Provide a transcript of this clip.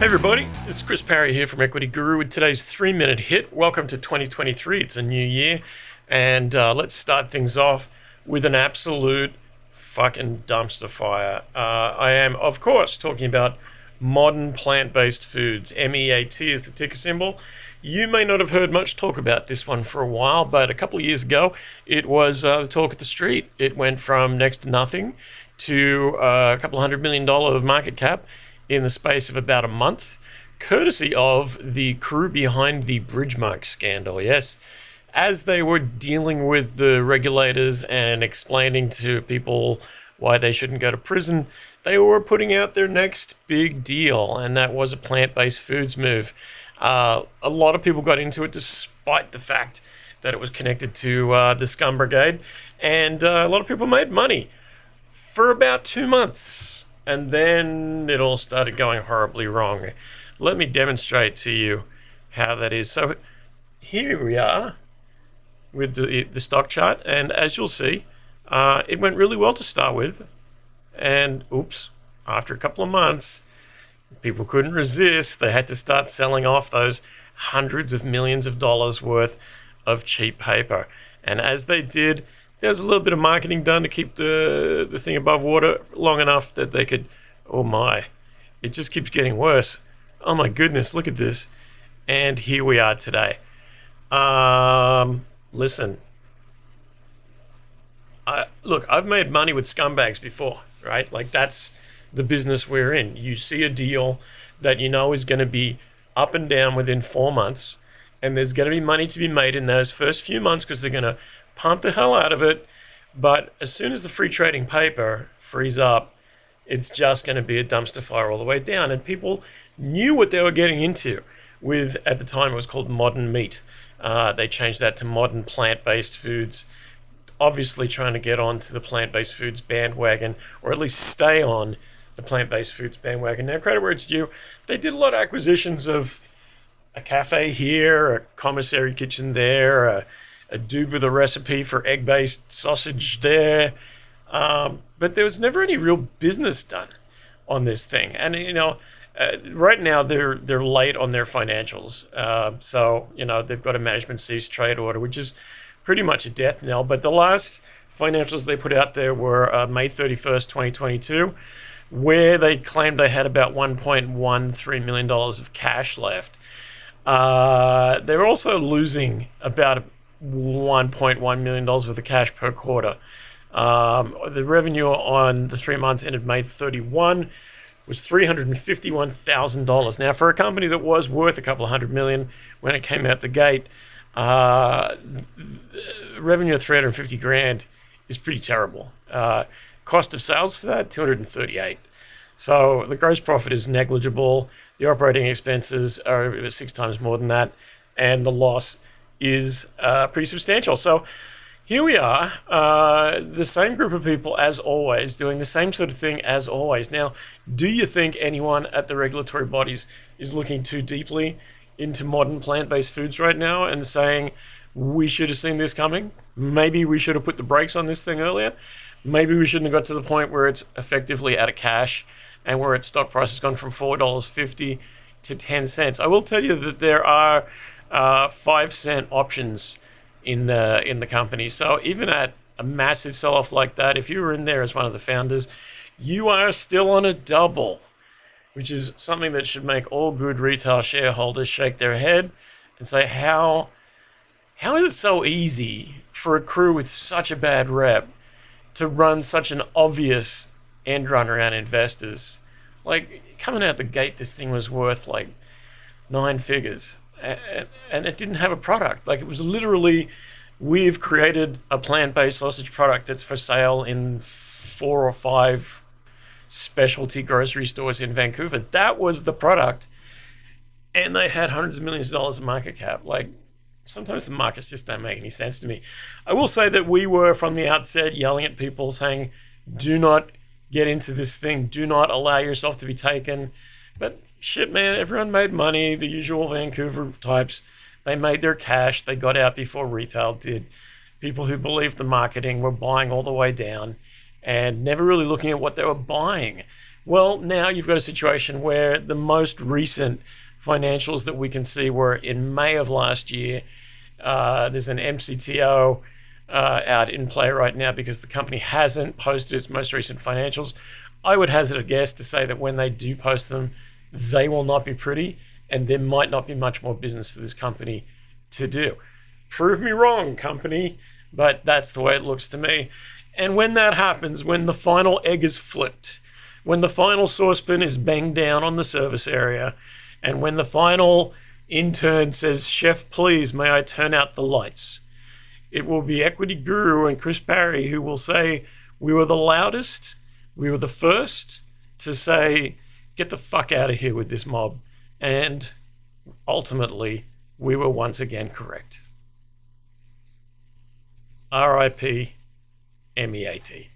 Hey everybody, this is Chris Parry here from Equity Guru with today's 3-minute hit. Welcome to 2023. It's a new year, and let's start things off with an absolute fucking dumpster fire. I am, of course, talking about modern plant-based foods. MEAT is the ticker symbol. You may not have heard much talk about this one for a while, but a couple of years ago, it was the talk of the street. It went from next to nothing to a couple $100 million of market cap in the space of about a month, courtesy of the crew behind the Bridgemark scandal. Yes, as they were dealing with the regulators and explaining to people why they shouldn't go to prison, they were putting out their next big deal, and that was a plant-based foods move. A lot of people got into it despite the fact that it was connected to the Scum Brigade, and a lot of people made money for about 2 months. And then it all started going horribly wrong. Let me demonstrate to you how that is. So here we are with the stock chart. And as you'll see, it went really well to start with. And oops, after a couple of months, people couldn't resist. They had to start selling off those hundreds of millions of dollars worth of cheap paper. And as they did, there's a little bit of marketing done to keep the thing above water long enough that they could, oh my, it just keeps getting worse. Oh my goodness, look at this. And here we are today. Listen, look, I've made money with scumbags before, right? Like, that's the business we're in. You see a deal that you know is going to be up and down within 4 months, and there's going to be money to be made in those first few months because they're going to pump the hell out of it. But as soon as the free trading paper frees up, it's just going to be a dumpster fire all the way down. And people knew what they were getting into with, at the time, it was called modern meat. They changed that to modern plant-based foods, obviously trying to get onto the plant-based foods bandwagon, or at least stay on the plant-based foods bandwagon. Now, credit where it's due, they did a lot of acquisitions of a cafe here, a commissary kitchen there, a dude with a recipe for egg-based sausage there. But there was never any real business done on this thing. And, you know, right now they're late on their financials. So, you know, they've got a management cease trade order, which is pretty much a death knell. But the last financials they put out there were May 31st, 2022, where they claimed they had about $1.13 million of cash left. They're also losing about $1.1 million worth of cash per quarter. The revenue on the 3 months ended May 31 was $351,000. Now, for a company that was worth a couple of $100 million when it came out the gate, revenue of $350,000 is pretty terrible. Cost of sales for that, $238,000. So the gross profit is negligible. The operating expenses are 6 times more than that, and the loss is pretty substantial. So here we are, the same group of people as always, doing the same sort of thing as always. Now, do you think anyone at the regulatory bodies is looking too deeply into modern plant-based foods right now and saying, we should have seen this coming? Maybe we should have put the brakes on this thing earlier? Maybe we shouldn't have got to the point where it's effectively out of cash and where its stock price has gone from $4.50 to 10 cents. I will tell you that there are 5-cent options in the company. So even at a massive sell-off like that, if you were in there as one of the founders, you are still on a double, which is something that should make all good retail shareholders shake their head and say, how is it so easy for a crew with such a bad rep to run such an obvious end run around investors? Like, coming out the gate, this thing was worth like 9 figures. And it didn't have a product. Like, it was literally, we've created a plant-based sausage product that's for sale in 4 or 5 specialty grocery stores in Vancouver. That was the product. And they had hundreds of millions of dollars of market cap. Like, sometimes the markets just don't make any sense to me. I will say that we were, from the outset, yelling at people saying, do not get into this thing. Do not allow yourself to be taken. But shit, man, everyone made money. The usual Vancouver types, they made their cash. They got out before retail did. People who believed the marketing were buying all the way down and never really looking at what they were buying. Well, now you've got a situation where the most recent financials that we can see were in May of last year. There's an MCTO out in play right now because the company hasn't posted its most recent financials. I would hazard a guess to say that when they do post them, they will not be pretty, and there might not be much more business for this company to do. Prove me wrong, company, but that's the way it looks to me. And when that happens, when the final egg is flipped, when the final saucepan is banged down on the service area, and when the final intern says, "Chef, please, may I turn out the lights?" it will be Equity Guru and Chris Parry who will say, "We were the loudest, we were the first to say, get the fuck out of here with this mob." And ultimately, we were once again correct. RIP MEAT.